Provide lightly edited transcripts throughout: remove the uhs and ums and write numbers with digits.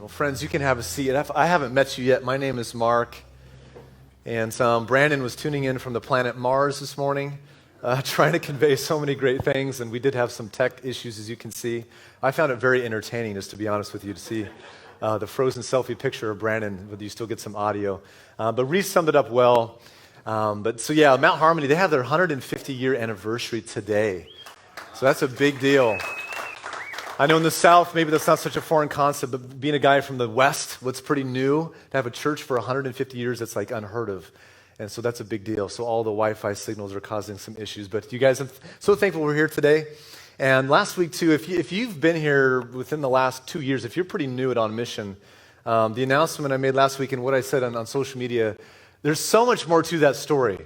Well, friends, you can have a seat. I haven't met you yet. My name is Mark, and Brandon was tuning in from the planet Mars this morning, trying to convey so many great things, and we did have some tech issues, as you can see. I found it very entertaining, just to be honest with you, to see the frozen selfie picture of Brandon, whether you still get some audio. But Reese summed it up well. Mount Harmony, they have their 150-year anniversary today. So that's a big deal. I know in the South, maybe that's not such a foreign concept, but being a guy from the West, what's pretty new, to have a church for 150 years, that's like unheard of. And so that's a big deal. So all the Wi-Fi signals are causing some issues. But you guys, I'm so thankful we're here today. And last week, too, if you've been here within the last 2 years, if you're pretty new at On Mission, the announcement I made last week and what I said on social media, there's so much more to that story.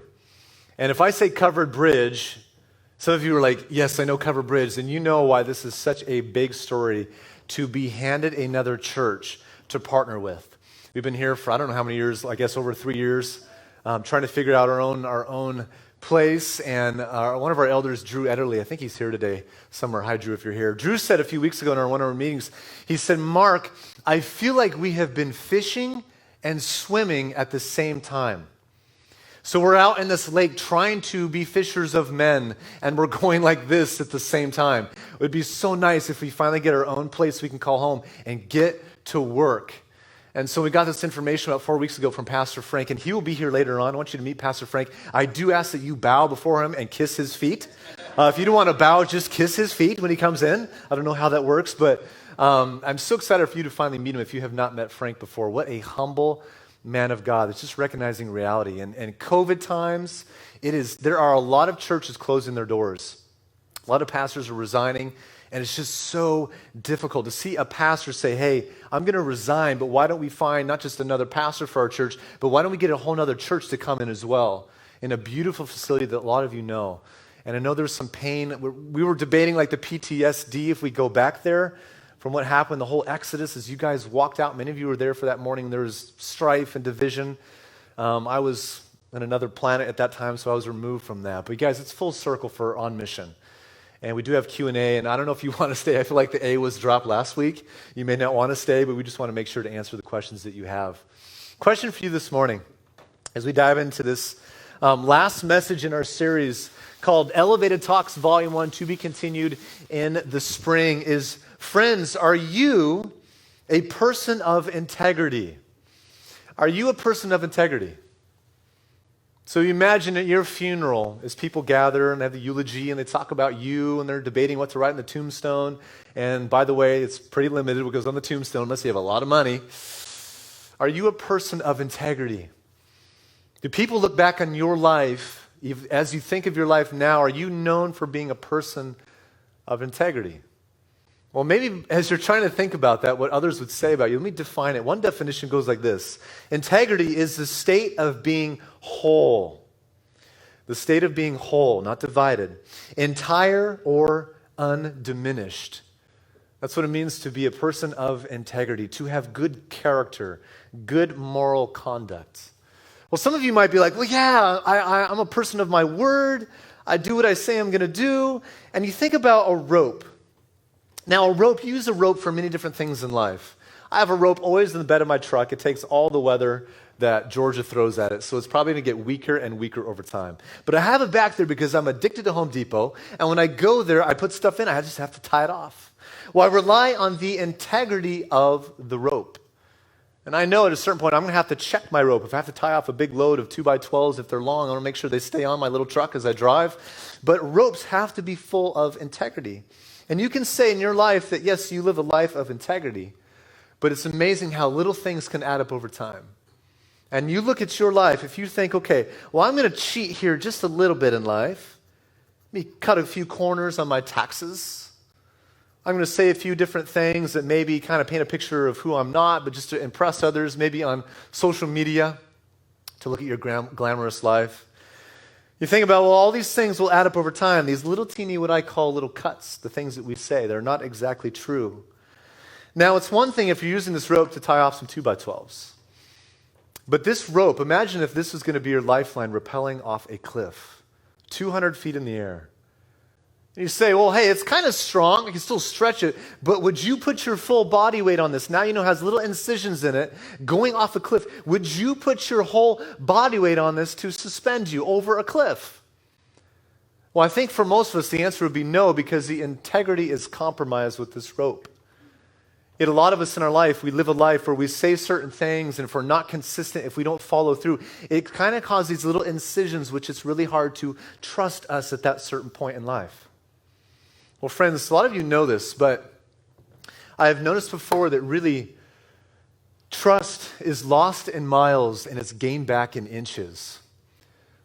And if I say covered bridge, some of you are like, yes, I know Covered Bridge, and you know why this is such a big story to be handed another church to partner with. We've been here for I don't know how many years, I guess over 3 years, trying to figure out our own place. And one of our elders, Drew Ederle, I think he's here today somewhere. Hi, Drew, if you're here. Drew said a few weeks ago in one of our meetings, he said, Mark, I feel like we have been fishing and swimming at the same time. So we're out in this lake trying to be fishers of men, and we're going like this at the same time. It would be so nice if we finally get our own place we can call home and get to work. And so we got this information about 4 weeks ago from Pastor Frank, and he will be here later on. I want you to meet Pastor Frank. I do ask that you bow before him and kiss his feet. If you don't want to bow, just kiss his feet when he comes in. I don't know how that works, but I'm so excited for you to finally meet him if you have not met Frank before. What a humble man of God. It's just recognizing reality. And COVID times, there are a lot of churches closing their doors. A lot of pastors are resigning, and it's just so difficult to see a pastor say, hey, I'm going to resign, but why don't we find not just another pastor for our church, but why don't we get a whole other church to come in as well, in a beautiful facility that a lot of you know. And I know there's some pain. We were debating like the PTSD if we go back there, from what happened, the whole Exodus, as you guys walked out. Many of you were there for that morning. There was strife and division. I was on another planet at that time, so I was removed from that. But you guys, it's full circle for On Mission. And we do have Q&A, and I don't know if you want to stay. I feel like the A was dropped last week. You may not want to stay, but we just want to make sure to answer the questions that you have. Question for you this morning, as we dive into this last message in our series called Elevated Talks Volume 1, to be continued in the spring, is, friends, are you a person of integrity? Are you a person of integrity? So you imagine at your funeral, as people gather and have the eulogy and they talk about you and they're debating what to write in the tombstone. And by the way, it's pretty limited what goes on the tombstone unless you have a lot of money. Are you a person of integrity? Do people look back on your life, as you think of your life now, are you known for being a person of integrity? Well, maybe as you're trying to think about that, what others would say about you, let me define it. One definition goes like this. Integrity is the state of being whole. The state of being whole, not divided. Entire or undiminished. That's what it means to be a person of integrity, to have good character, good moral conduct. Well, some of you might be like, well, yeah, I'm a person of my word. I do what I say I'm going to do. And you think about a rope. Now, you use a rope for many different things in life. I have a rope always in the bed of my truck. It takes all the weather that Georgia throws at it, so it's probably going to get weaker and weaker over time. But I have it back there because I'm addicted to Home Depot, and when I go there, I put stuff in, I just have to tie it off. Well, I rely on the integrity of the rope. And I know at a certain point, I'm going to have to check my rope. If I have to tie off a big load of 2x12s, if they're long, I want to make sure they stay on my little truck as I drive. But ropes have to be full of integrity. And you can say in your life that, yes, you live a life of integrity, but it's amazing how little things can add up over time. And you look at your life, if you think, okay, well, I'm going to cheat here just a little bit in life. Let me cut a few corners on my taxes. I'm going to say a few different things that maybe kind of paint a picture of who I'm not, but just to impress others, maybe on social media, to look at your glamorous life. You think about, well, all these things will add up over time. These little teeny, what I call little cuts, the things that we say, they're not exactly true. Now, it's one thing if you're using this rope to tie off some 2x12s. But this rope, imagine if this was going to be your lifeline rappelling off a cliff, 200 feet in the air. And you say, well, hey, it's kind of strong. I can still stretch it. But would you put your full body weight on this? Now you know it has little incisions in it going off a cliff. Would you put your whole body weight on this to suspend you over a cliff? Well, I think for most of us, the answer would be no, because the integrity is compromised with this rope. Yet a lot of us in our life, we live a life where we say certain things, and if we're not consistent, if we don't follow through, it kind of causes these little incisions, which it's really hard to trust us at that certain point in life. Well, friends, a lot of you know this, but I have noticed before that really trust is lost in miles and it's gained back in inches.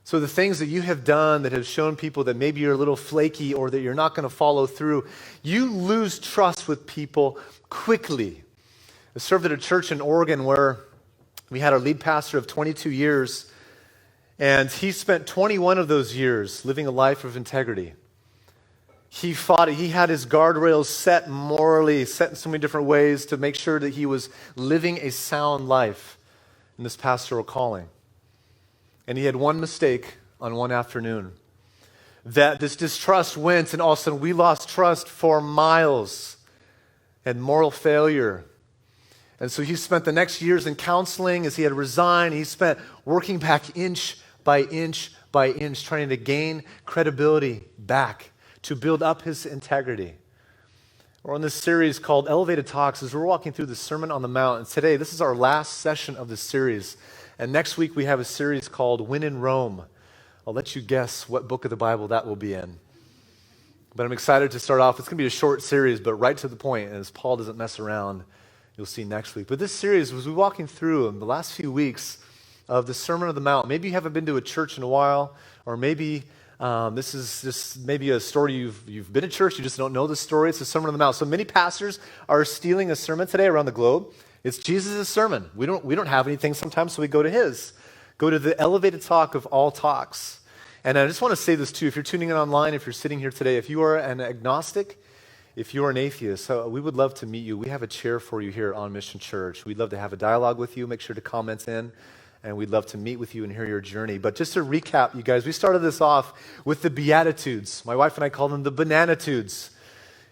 So the things that you have done that have shown people that maybe you're a little flaky or that you're not going to follow through, you lose trust with people quickly. I served at a church in Oregon where we had our lead pastor of 22 years, and he spent 21 of those years living a life of integrity. He fought it. He had his guardrails set morally, set in so many different ways to make sure that he was living a sound life in this pastoral calling. And he had one mistake on one afternoon, that this distrust went, and all of a sudden we lost trust for miles, and moral failure. And so he spent the next years in counseling as he had resigned. He spent working back inch by inch by inch, trying to gain credibility back, to build up his integrity. We're on this series called Elevated Talks as we're walking through the Sermon on the Mount. And today, this is our last session of this series. And next week, we have a series called When in Rome. I'll let you guess what book of the Bible that will be in. But I'm excited to start off. It's going to be a short series, but right to the point. And as Paul doesn't mess around, you'll see next week. But this series, as we're walking through in the last few weeks of the Sermon on the Mount, maybe you haven't been to a church in a while, or maybe this is just maybe a story you've been to church, you just don't know the story. It's the Sermon on the Mount. So many pastors are stealing a sermon today around the globe. It's Jesus' sermon. We don't have anything sometimes, so we go to his. Go to the elevated talk of all talks. And I just want to say this too. If you're tuning in online, if you're sitting here today, if you are an agnostic, if you are an atheist, we would love to meet you. We have a chair for you here on Mission Church. We'd love to have a dialogue with you. Make sure to comment in. And we'd love to meet with you and hear your journey. But just to recap, you guys, we started this off with the Beatitudes. My wife and I call them the Bananitudes.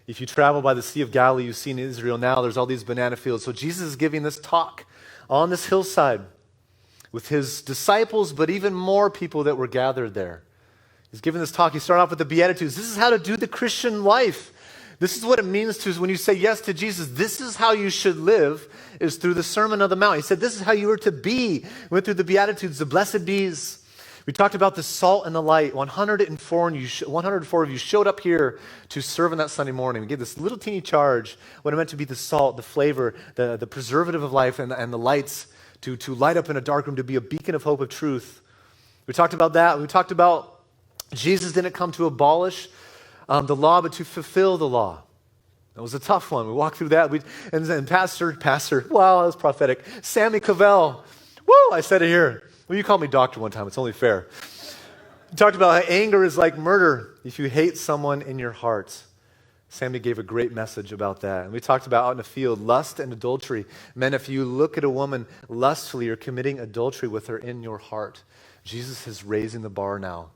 If you travel by the Sea of Galilee, you've seen Israel now, there's all these banana fields. So Jesus is giving this talk on this hillside with his disciples, but even more people that were gathered there. He's giving this talk. He started off with the Beatitudes. This is how to do the Christian life. This is what it means to when you say yes to Jesus. This is how you should live, is through the Sermon on the Mount. He said this is how you are to be. We went through the Beatitudes, the blessed bees. We talked about the salt and the light. 104 of you showed up here to serve on that Sunday morning. We gave this little teeny charge, what it meant to be the salt, the flavor, the preservative of life, and the lights to light up in a dark room, to be a beacon of hope of truth. We talked about that. We talked about Jesus didn't come to abolish the law, but to fulfill the law. That was a tough one. We walked through that. And then Pastor, wow, that was prophetic. Sammy Cavell, woo, I said it here. Well, you called me doctor one time. It's only fair. We talked about how anger is like murder if you hate someone in your heart. Sammy gave a great message about that. And we talked about out in the field, lust and adultery. Men, if you look at a woman lustfully, you're committing adultery with her in your heart. Jesus is raising the bar now,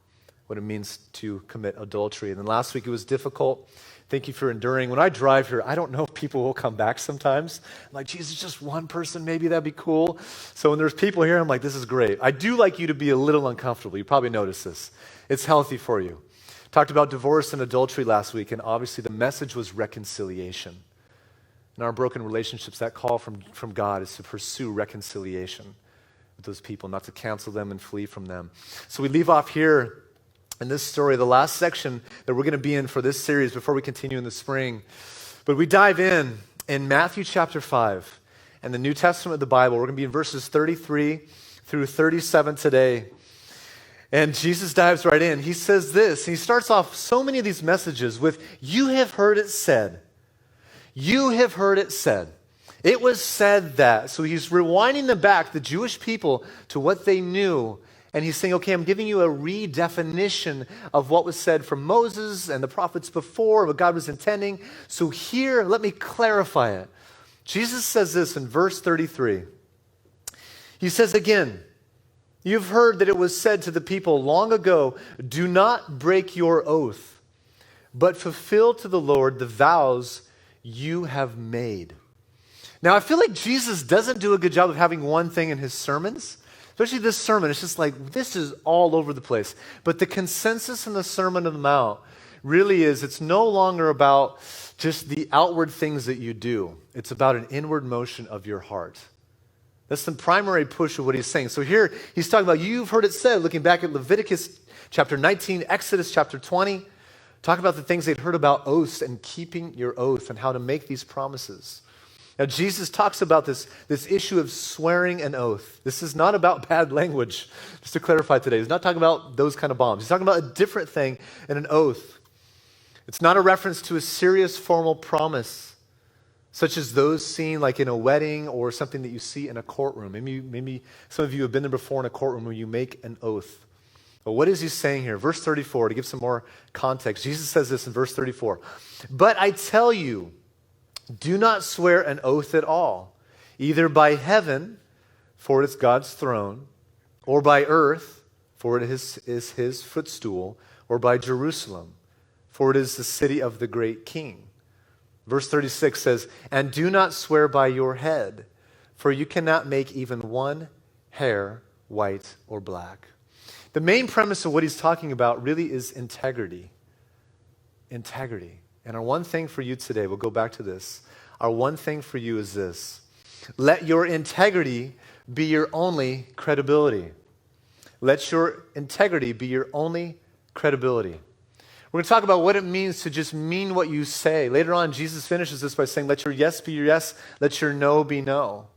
what it means to commit adultery. And then last week it was difficult. Thank you for enduring. When I drive here, I don't know if people will come back sometimes. I'm like, Jesus, just one person, maybe that'd be cool. So when there's people here, I'm like, this is great. I do like you to be a little uncomfortable. You probably noticed this. It's healthy for you. Talked about divorce and adultery last week, and obviously the message was reconciliation. In our broken relationships, that call from God is to pursue reconciliation with those people, not to cancel them and flee from them. So we leave off here in this story, the last section that we're going to be in for this series before we continue in the spring. But we dive in Matthew chapter 5 and the New Testament of the Bible. We're going to be in verses 33 through 37 today. And Jesus dives right in. He says this, and he starts off so many of these messages with, you have heard it said. You have heard it said. It was said that. So he's rewinding them back, the Jewish people, to what they knew. And he's saying, okay, I'm giving you a redefinition of what was said from Moses and the prophets before, what God was intending. So here, let me clarify it. Jesus says this in verse 33. He says again, you've heard that it was said to the people long ago, do not break your oath, but fulfill to the Lord the vows you have made. Now, I feel like Jesus doesn't do a good job of having one thing in his sermons. Especially this sermon, it's just like, this is all over the place. But the consensus in the Sermon on the Mount really is, it's no longer about just the outward things that you do. It's about an inward motion of your heart. That's the primary push of what he's saying. So here, he's talking about, you've heard it said, looking back at Leviticus chapter 19, Exodus chapter 20, talk about the things they'd heard about oaths and keeping your oath and how to make these promises. Now, Jesus talks about this issue of swearing an oath. This is not about bad language, just to clarify today. He's not talking about those kind of bombs. He's talking about a different thing in an oath. It's not a reference to a serious formal promise, such as those seen like in a wedding or something that you see in a courtroom. Maybe some of you have been there before in a courtroom where you make an oath. But what is he saying here? Verse 34, to give some more context. Jesus says this in verse 34. But I tell you, do not swear an oath at all, either by heaven, for it is God's throne, or by earth, for it is his footstool, or by Jerusalem, for it is the city of the great king. Verse 36 says, and do not swear by your head, for you cannot make even one hair white or black. The main premise of what he's talking about really is integrity. Integrity. And our one thing for you today, we'll go back to this. Our one thing for you is this. Let your integrity be your only credibility. Let your integrity be your only credibility. We're going to talk about what it means to just mean what you say. Later on, Jesus finishes this by saying, let your yes be your yes, let your no be no.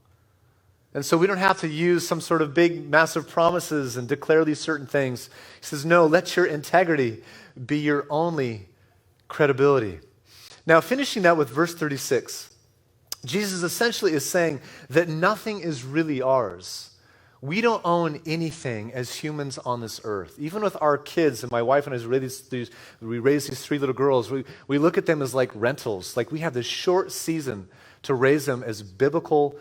And so we don't have to use some sort of big, massive promises and declare these certain things. He says, no, let your integrity be your only credibility. Now, finishing that with verse 36, Jesus essentially is saying that nothing is really ours. We don't own anything as humans on this earth. Even with our kids, and my wife and I we raise these three little girls, we look at them as like rentals. Like we have this short season to raise them as biblical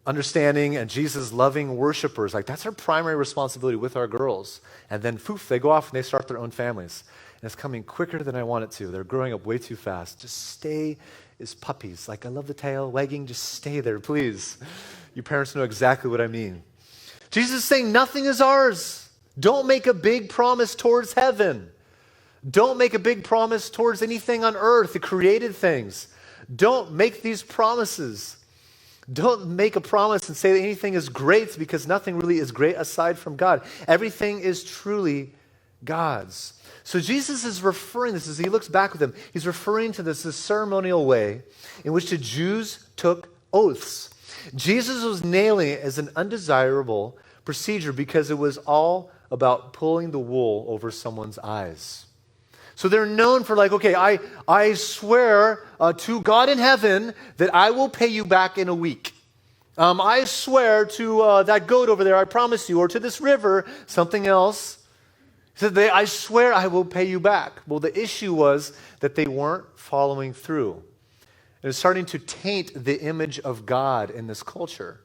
understanding and Jesus loving worshipers. Like that's our primary responsibility with our girls. And then poof, they go off and they start their own families. And it's coming quicker than I want it to. They're growing up way too fast. Just stay as puppies. Like I love the tail wagging. Just stay there, please. You parents know exactly what I mean. Jesus is saying nothing is ours. Don't make a big promise towards heaven. Don't make a big promise towards anything on earth, the created things. Don't make these promises. Don't make a promise and say that anything is great, because nothing really is great aside from God. Everything is truly God's. So Jesus is referring this, as he looks back with them, he's referring to this ceremonial way in which the Jews took oaths. Jesus was nailing it as an undesirable procedure because it was all about pulling the wool over someone's eyes. So they're known for like, okay, I swear to God in heaven that I will pay you back in a week. I swear to that goat over there, I promise you, or to this river, something else. He said, I swear I will pay you back. Well, the issue was that they weren't following through. It was starting to taint the image of God in this culture.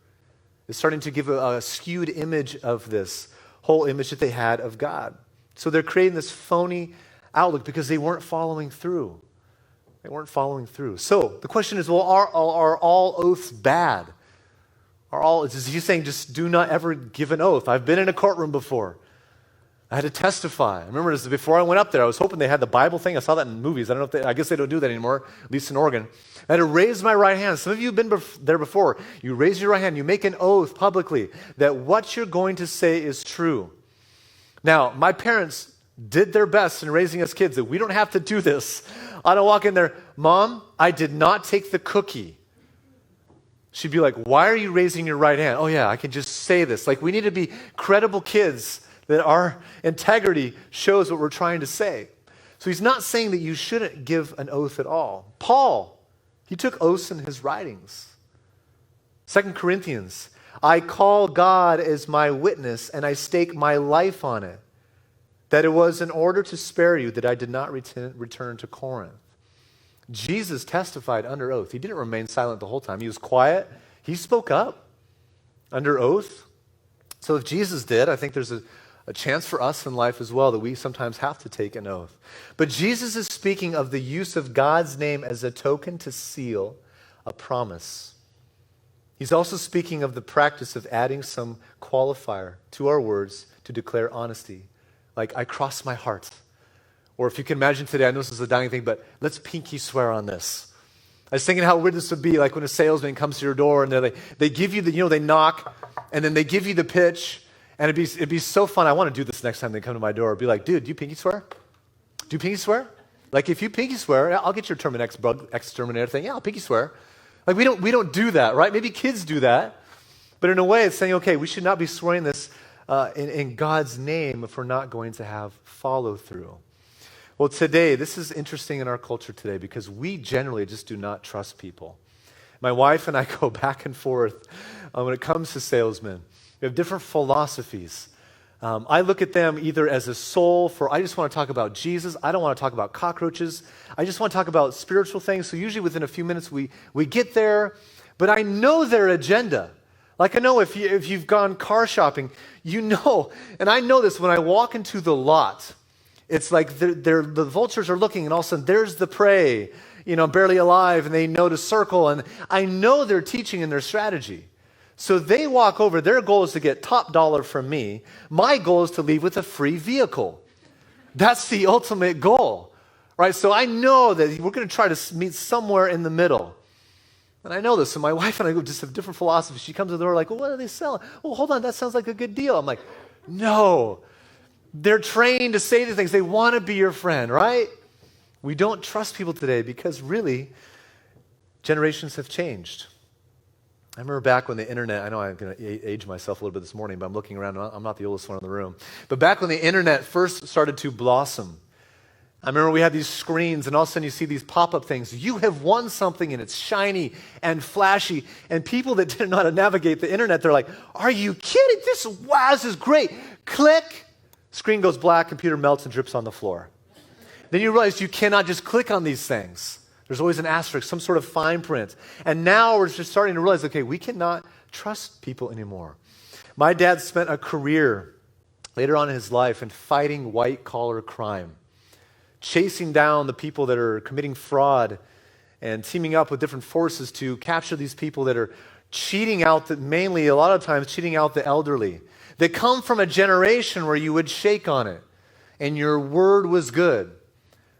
It's starting to give a skewed image of this whole image that they had of God. So they're creating this phony outlook because they weren't following through. They weren't following through. So the question is, well, are all oaths bad? Is he saying just do not ever give an oath? I've been in a courtroom before. I had to testify. I remember this before I went up there, I was hoping they had the Bible thing. I saw that in movies. I guess they don't do that anymore, at least in Oregon. I had to raise my right hand. Some of you have been there before. You raise your right hand. You make an oath publicly that what you're going to say is true. Now, my parents did their best in raising us kids that we don't have to do this. I don't walk in there, Mom, I did not take the cookie. She'd be like, why are you raising your right hand? Oh yeah, I can just say this. Like we need to be credible kids that our integrity shows what we're trying to say. So he's not saying that you shouldn't give an oath at all. Paul, he took oaths in his writings. 2 Corinthians, I call God as my witness and I stake my life on it, that it was in order to spare you that I did not return to Corinth. Jesus testified under oath. He didn't remain silent the whole time. He was quiet. He spoke up under oath. So if Jesus did, I think there's a a chance for us in life as well that we sometimes have to take an oath. But Jesus is speaking of the use of God's name as a token to seal a promise. He's also speaking of the practice of adding some qualifier to our words to declare honesty. Like, I cross my heart. Or if you can imagine today, I know this is a dying thing, but let's pinky swear on this. I was thinking how weird this would be, like when a salesman comes to your door and they give you the, they knock, and then they give you the pitch, and it'd be so fun. I want to do this next time they come to my door. Be like, dude, do you pinky swear? Do you pinky swear? Like, if you pinky swear, I'll get your Terminix bug exterminator thing. Yeah, I'll pinky swear. Like, we don't do that, right? Maybe kids do that. But in a way, it's saying, okay, we should not be swearing this in God's name if we're not going to have follow through. Well, today, this is interesting in our culture today because we generally just do not trust people. My wife and I go back and forth when it comes to salesmen. We have different philosophies. I look at them either as a soul for, I just want to talk about Jesus. I don't want to talk about cockroaches. I just want to talk about spiritual things. So usually within a few minutes we get there, but I know their agenda. Like, I know if you've gone car shopping, you know, and I know this when I walk into the lot. It's like the vultures are looking, and all of a sudden there's the prey, barely alive, and they know to circle. And I know their teaching and their strategy. So they walk over. Their goal is to get top dollar from me. My goal is to leave with a free vehicle. That's the ultimate goal, right? So I know that we're going to try to meet somewhere in the middle. And I know this. So my wife and I just have different philosophies. She comes to the door like, well, what are they selling? Oh, hold on. That sounds like a good deal. I'm like, no. They're trained to say the things. They want to be your friend, right? We don't trust people today because really, generations have changed. I remember back when the internet, I know I'm going to age myself a little bit this morning, but I'm looking around, I'm not the oldest one in the room. But back when the internet first started to blossom, I remember we had these screens, and all of a sudden you see these pop-up things. You have won something, and it's shiny and flashy. And people that didn't know how to navigate the internet, they're like, are you kidding? This is great. Click. Screen goes black, computer melts and drips on the floor. Then you realize you cannot just click on these things. There's always an asterisk, some sort of fine print. And now we're just starting to realize, okay, we cannot trust people anymore. My dad spent a career later on in his life in fighting white-collar crime, chasing down the people that are committing fraud and teaming up with different forces to capture these people that are cheating out, mainly a lot of times cheating out the elderly. They come from a generation where you would shake on it and your word was good.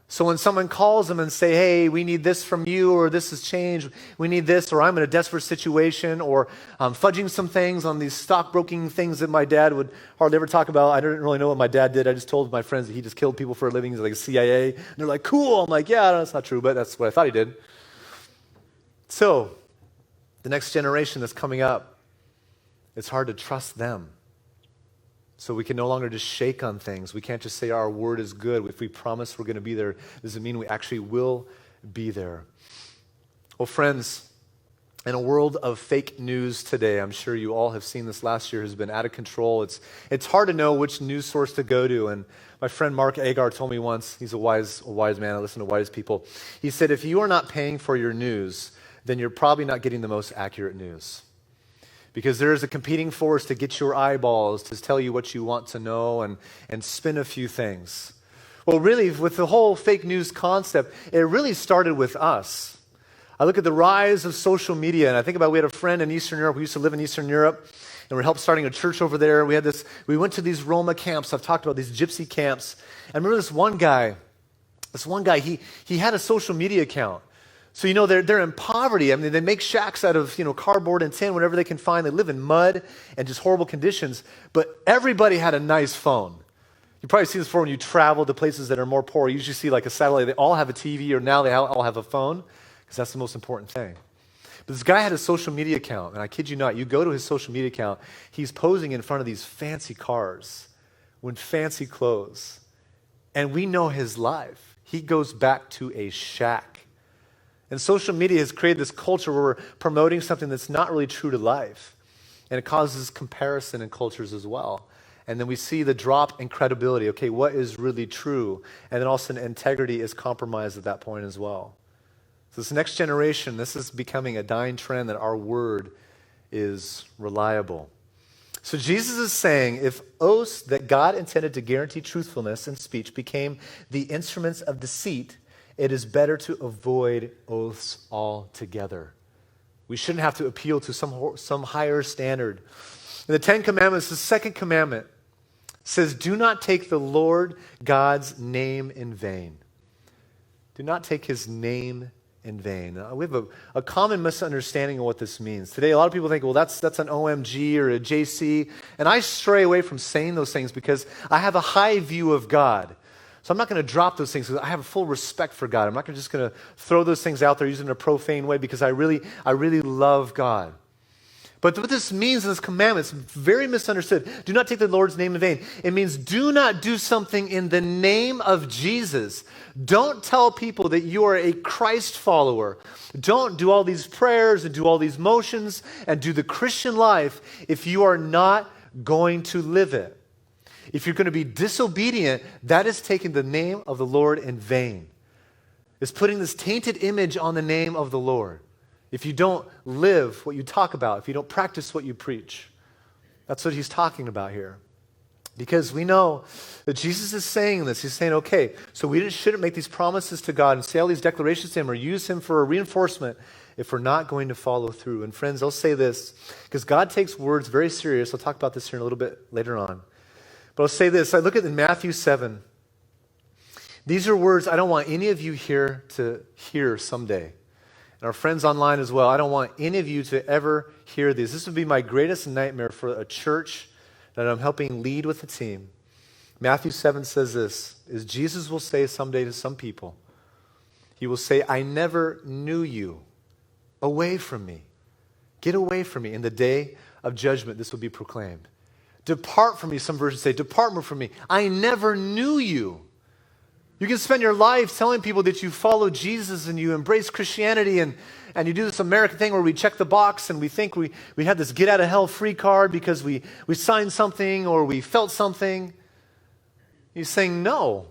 So when someone calls them and say, hey, we need this from you, or this has changed, we need this, or I'm in a desperate situation, or I'm fudging some things on these stockbroking things that my dad would hardly ever talk about. I didn't really know what my dad did. I just told my friends that he just killed people for a living. He's like a CIA. And they're like, cool. I'm like, yeah, that's not true, but that's what I thought he did. So the next generation that's coming up, it's hard to trust them. So we can no longer just shake on things. We can't just say our word is good. If we promise we're going to be there, does it mean we actually will be there? Well, friends, in a world of fake news today, I'm sure you all have seen this last year has been out of control. It's hard to know which news source to go to. And my friend Mark Agar told me once, he's a wise man, I listen to wise people. He said, if you are not paying for your news, then you're probably not getting the most accurate news. Because there is a competing force to get your eyeballs, to tell you what you want to know and spin a few things. Well, really, with the whole fake news concept, it really started with us. I look at the rise of social media, and I think about we had a friend in Eastern Europe. We used to live in Eastern Europe, and we helped starting a church over there. We went to these Roma camps. I've talked about these gypsy camps. And I remember this one guy, he had a social media account. So, they're in poverty. I mean, they make shacks out of, cardboard and tin, whatever they can find. They live in mud and just horrible conditions. But everybody had a nice phone. You probably see this before when you travel to places that are more poor. You usually see like a satellite. They all have a TV, or now they all have a phone, because that's the most important thing. But this guy had a social media account, and I kid you not, you go to his social media account, he's posing in front of these fancy cars with fancy clothes. And we know his life. He goes back to a shack. And social media has created this culture where we're promoting something that's not really true to life. And it causes comparison in cultures as well. And then we see the drop in credibility. Okay, what is really true? And then also integrity is compromised at that point as well. So this next generation, this is becoming a dying trend that our word is reliable. So Jesus is saying, if oaths that God intended to guarantee truthfulness in speech became the instruments of deceit, it is better to avoid oaths altogether. We shouldn't have to appeal to some higher standard. In the Ten Commandments, the second commandment says, do not take the Lord God's name in vain. Do not take his name in vain. We have a common misunderstanding of what this means. Today, a lot of people think, well, that's an OMG or a JC, and I stray away from saying those things because I have a high view of God. So I'm not going to drop those things because I have a full respect for God. I'm not just going to throw those things out there using in a profane way because I really love God. But what this means in this commandment is very misunderstood. Do not take the Lord's name in vain. It means do not do something in the name of Jesus. Don't tell people that you are a Christ follower. Don't do all these prayers and do all these motions and do the Christian life if you are not going to live it. If you're going to be disobedient, that is taking the name of the Lord in vain. It's putting this tainted image on the name of the Lord. If you don't live what you talk about, if you don't practice what you preach. That's what he's talking about here. Because we know that Jesus is saying this. He's saying, okay, so we shouldn't make these promises to God and say all these declarations to him or use him for a reinforcement if we're not going to follow through. And friends, I'll say this, because God takes words very serious. I'll talk about this here in a little bit later on. But I'll say this. I look at in Matthew 7. These are words I don't want any of you here to hear someday. And our friends online as well, I don't want any of you to ever hear these. This would be my greatest nightmare for a church that I'm helping lead with a team. Matthew 7 says this, is Jesus will say someday to some people, he will say, I never knew you. Away from me. Get away from me. In the day of judgment, this will be proclaimed. Depart from me, some versions say, depart from me. I never knew you. You can spend your life telling people that you follow Jesus and you embrace Christianity and you do this American thing where we check the box and we think we have this get out of hell free card because we signed something or we felt something. He's saying no.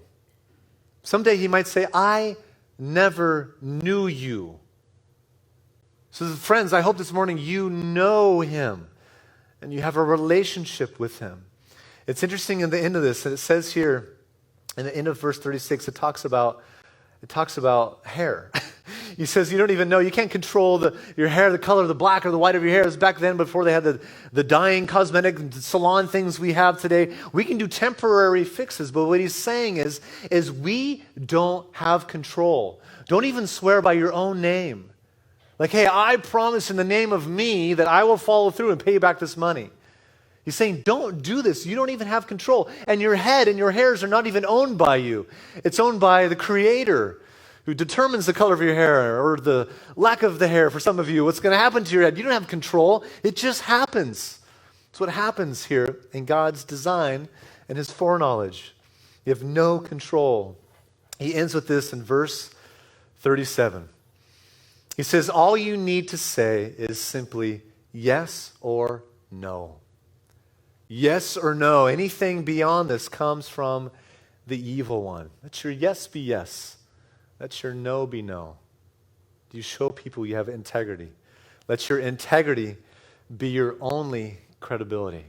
Someday he might say, I never knew you. So friends, I hope this morning you know him and you have a relationship with him. It's interesting in the end of this, and it says here, in the end of verse 36, it talks about hair. He says you don't even know, you can't control your hair, the color, the black or the white of your hair. It was back then before they had the dyeing, cosmetic, salon things we have today. We can do temporary fixes, but what he's saying is we don't have control. Don't even swear by your own name. Like, hey, I promise in the name of me that I will follow through and pay you back this money. He's saying, don't do this. You don't even have control. And your head and your hairs are not even owned by you. It's owned by the Creator who determines the color of your hair or the lack of the hair for some of you. What's going to happen to your head? You don't have control. It just happens. It's what happens here in God's design and his foreknowledge. You have no control. He ends with this in verse 37. He says, all you need to say is simply yes or no. Yes or no. Anything beyond this comes from the evil one. Let your yes be yes. Let your no be no. Do you show people you have integrity? Let your integrity be your only credibility.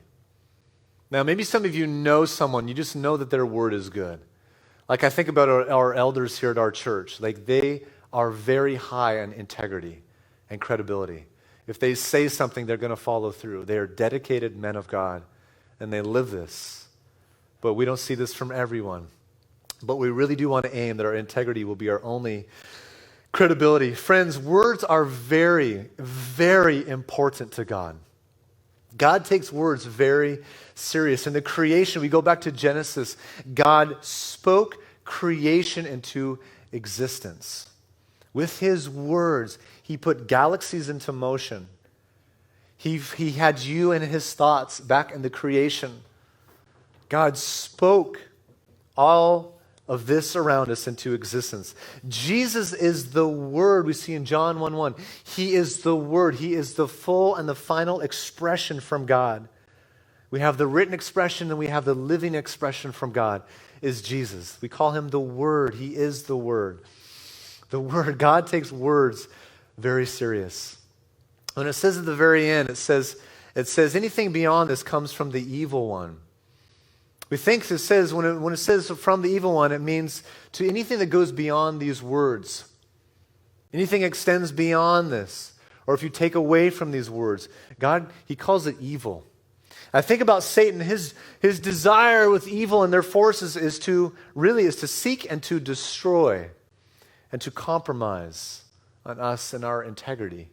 Now, maybe some of you know someone, you just know that their word is good. Like I think about our elders here at our church. Like they are very high on integrity and credibility. If they say something, they're going to follow through. They are dedicated men of God, and they live this. But we don't see this from everyone. But we really do want to aim that our integrity will be our only credibility. Friends, words are very, very important to God. God takes words very serious. In the creation, we go back to Genesis. God spoke creation into existence. With his words, he put galaxies into motion. He had you and his thoughts back in the creation. God spoke all of this around us into existence. Jesus is the Word we see in John 1:1. He is the Word. He is the full and the final expression from God. We have the written expression and we have the living expression from God is Jesus. We call him the Word. He is the Word. The Word. God takes words very serious. When it says at the very end, it says It says anything beyond this comes from the evil one. We think it says, when it says from the evil one, it means to anything that goes beyond these words. Anything extends beyond this. Or if you take away from these words, God, he calls it evil. I think about Satan, his desire with evil and their forces is to seek and to destroy and to compromise on us and our integrity.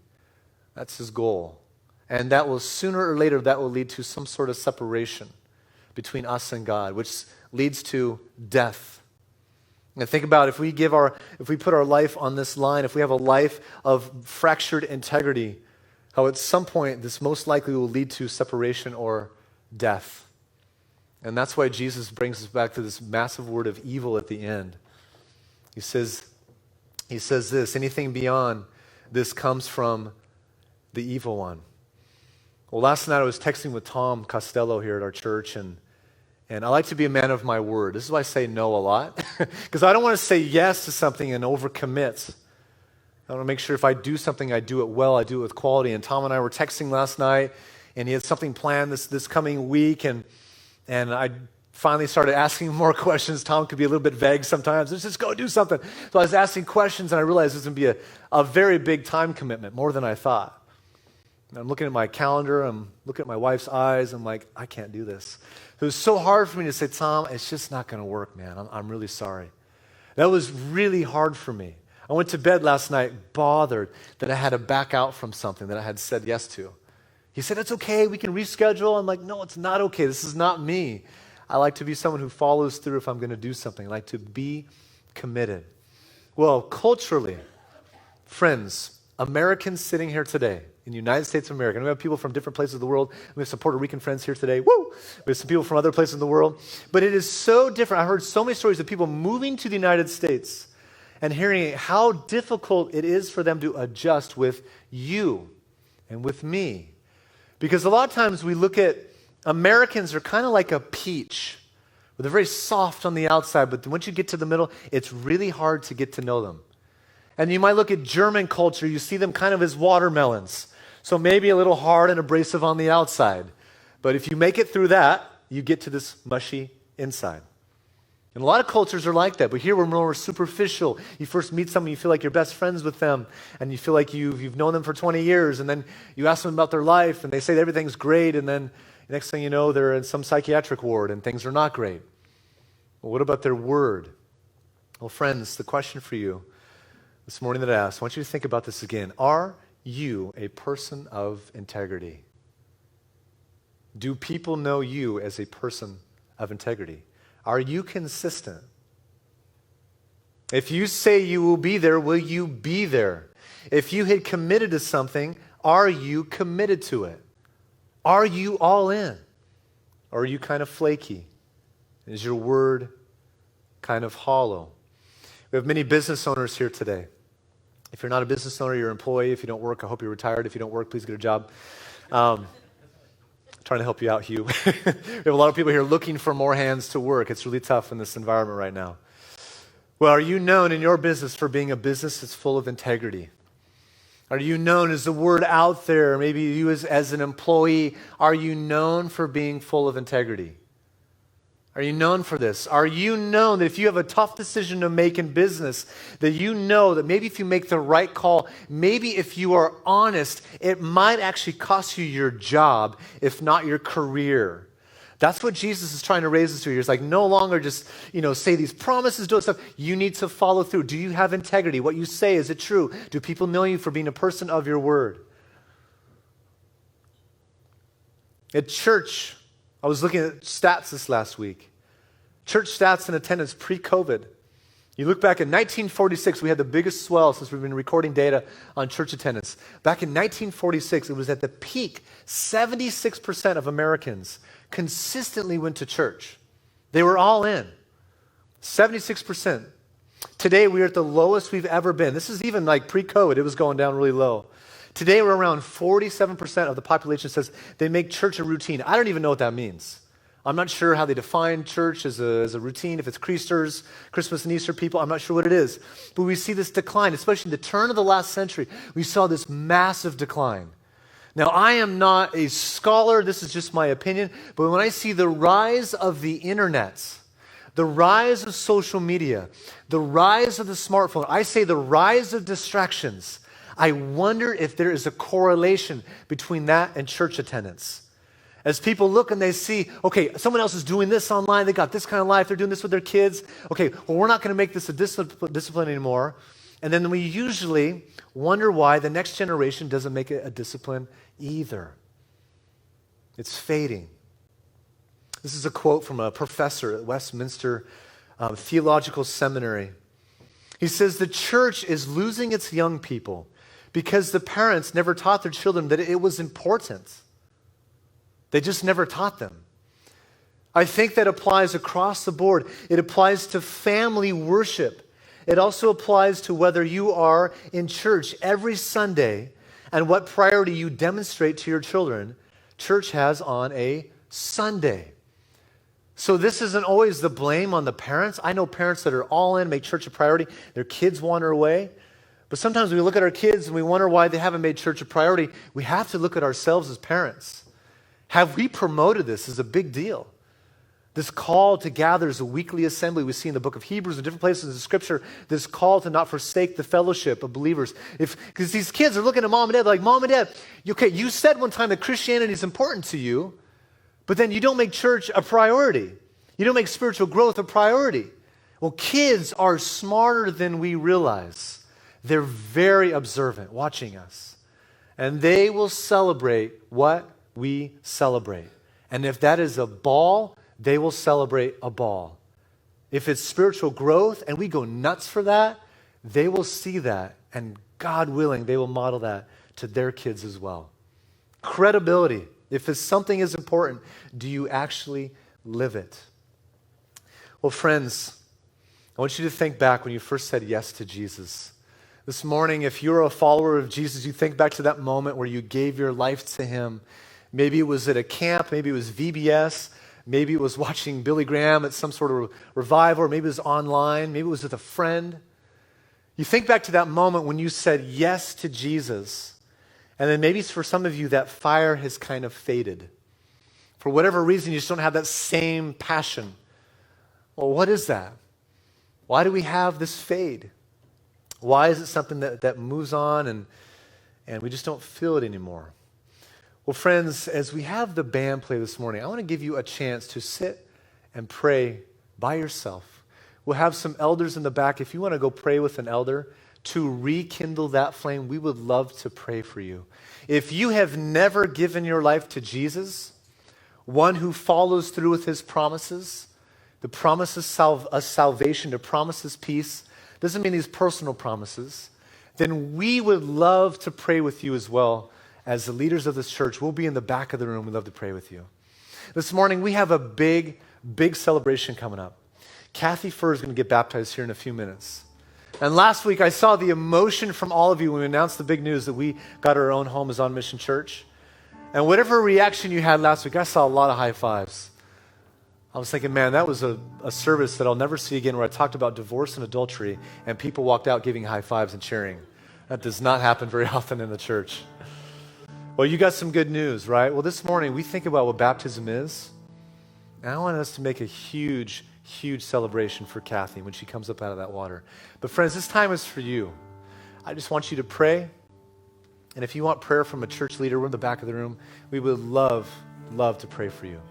That's his goal. And that will sooner or later, that will lead to some sort of separation between us and God, which leads to death. And think about if we put our life on this line, if we have a life of fractured integrity, how at some point this most likely will lead to separation or death. And that's why Jesus brings us back to this massive word of evil at the end. He says this, anything beyond this comes from the evil one. Well, last night I was texting with Tom Costello here at our church, and I like to be a man of my word. This is why I say no a lot, because I don't want to say yes to something and overcommit. I want to make sure if I do something, I do it well, I do it with quality. And Tom and I were texting last night, and he had something planned this coming week, and I finally started asking more questions. Tom could be a little bit vague sometimes. Let's just go do something. So I was asking questions, and I realized this was going to be a very big time commitment, more than I thought. And I'm looking at my calendar, I'm looking at my wife's eyes, I'm like, I can't do this. It was so hard for me to say, Tom, it's just not going to work, man. I'm really sorry. That was really hard for me. I went to bed last night bothered that I had to back out from something that I had said yes to. He said, it's okay, we can reschedule. I'm like, no, it's not okay. This is not me. I like to be someone who follows through if I'm going to do something. I like to be committed. Well, culturally, friends, Americans sitting here today, in the United States of America. And we have people from different places of the world. We have some Puerto Rican friends here today. Woo! We have some people from other places in the world. But it is so different. I heard so many stories of people moving to the United States and hearing how difficult it is for them to adjust with you and with me. Because a lot of times we look at Americans are kind of like a peach. They're very soft on the outside, but once you get to the middle, it's really hard to get to know them. And you might look at German culture, you see them kind of as watermelons. So maybe a little hard and abrasive on the outside. But if you make it through that, you get to this mushy inside. And a lot of cultures are like that, but here we're more superficial. You first meet someone, you feel like you're best friends with them, and you feel like you've known them for 20 years, and then you ask them about their life, and they say that everything's great, and then the next thing you know, they're in some psychiatric ward, and things are not great. Well, what about their word? Well, friends, the question for you this morning that I asked, I want you to think about this again. Are you a person of integrity? Do people know you as a person of integrity? Are you consistent? If you say you will be there, will you be there? If you had committed to something, are you committed to it? Are you all in? Or are you kind of flaky? Is your word kind of hollow? We have many business owners here today. If you're not a business owner, you're an employee. If you don't work, I hope you're retired. If you don't work, please get a job. Trying to help you out, Hugh. We have a lot of people here looking for more hands to work. It's really tough in this environment right now. Well, are you known in your business for being a business that's full of integrity? Are you known as the word out there? Maybe you as an employee, are you known for being full of integrity? Are you known for this? Are you known that if you have a tough decision to make in business, that you know that maybe if you make the right call, maybe if you are honest, it might actually cost you your job, if not your career? That's what Jesus is trying to raise us to here. It's like no longer just, say these promises, do stuff. You need to follow through. Do you have integrity? What you say, is it true? Do people know you for being a person of your word? At church, I was looking at stats this last week. Church stats and attendance pre-COVID. You look back in 1946, we had the biggest swell since we've been recording data on church attendance. Back in 1946, it was at the peak. 76% of Americans consistently went to church. They were all in. 76%. Today, we are at the lowest we've ever been. This is even like pre-COVID. It was going down really low. Today, we're around 47% of the population says they make church a routine. I don't even know what that means. I'm not sure how they define church as a routine. If it's Christmas and Easter people, I'm not sure what it is. But we see this decline, especially in the turn of the last century. We saw this massive decline. Now, I am not a scholar, this is just my opinion, but when I see the rise of the internet, the rise of social media, the rise of the smartphone, I say the rise of distractions, I wonder if there is a correlation between that and church attendance. As people look and they see, okay, someone else is doing this online, they got this kind of life, they're doing this with their kids, okay, well, we're not going to make this a discipline anymore. And then we usually wonder why the next generation doesn't make it a discipline either. It's fading. This is a quote from a professor at Westminster Theological Seminary. He says, the church is losing its young people because the parents never taught their children that it was important. They just never taught them. I think that applies across the board. It applies to family worship. It also applies to whether you are in church every Sunday and what priority you demonstrate to your children church has on a Sunday. So this isn't always the blame on the parents. I know parents that are all in, make church a priority. Their kids wander away. But sometimes we look at our kids and we wonder why they haven't made church a priority. We have to look at ourselves as parents. Have we promoted this as a big deal? This call to gather as a weekly assembly we see in the book of Hebrews and different places in the Scripture, this call to not forsake the fellowship of believers. Because these kids are looking at mom and dad like, Mom and Dad, okay, you said one time that Christianity is important to you, but then you don't make church a priority. You don't make spiritual growth a priority. Well, kids are smarter than we realize. They're very observant, watching us. And they will celebrate what we celebrate. And if that is a ball, they will celebrate a ball. If it's spiritual growth and we go nuts for that, they will see that. And God willing, they will model that to their kids as well. Credibility. If something is important, do you actually live it? Well, friends, I want you to think back when you first said yes to Jesus. This morning, if you're a follower of Jesus, you think back to that moment where you gave your life to him. Maybe it was at a camp, maybe it was VBS, maybe it was watching Billy Graham at some sort of revival, or maybe it was online, maybe it was with a friend. You think back to that moment when you said yes to Jesus, and then maybe for some of you that fire has kind of faded. For whatever reason, you just don't have that same passion. Well, what is that? Why do we have this fade? Why is it something that moves on and we just don't feel it anymore? Well, friends, as we have the band play this morning, I want to give you a chance to sit and pray by yourself. We'll have some elders in the back. If you want to go pray with an elder to rekindle that flame, we would love to pray for you. If you have never given your life to Jesus, one who follows through with his promises, the promises of salvation, the promises peace, doesn't mean these personal promises, then we would love to pray with you as well. As the leaders of this church, we'll be in the back of the room. We'd love to pray with you. This morning, we have a big celebration coming up. Kathy Furr is going to get baptized here in a few minutes. And last week, I saw the emotion from all of you when we announced the big news that we got our own home as On Mission Church. And whatever reaction you had last week, I saw a lot of high fives. I was thinking, man, that was a service that I'll never see again where I talked about divorce and adultery and people walked out giving high fives and cheering. That does not happen very often in the church. Well, you got some good news, right? Well, this morning we think about what baptism is. And I want us to make a huge celebration for Kathy when she comes up out of that water. But friends, this time is for you. I just want you to pray. And if you want prayer from a church leader, we're in the back of the room. We would love to pray for you.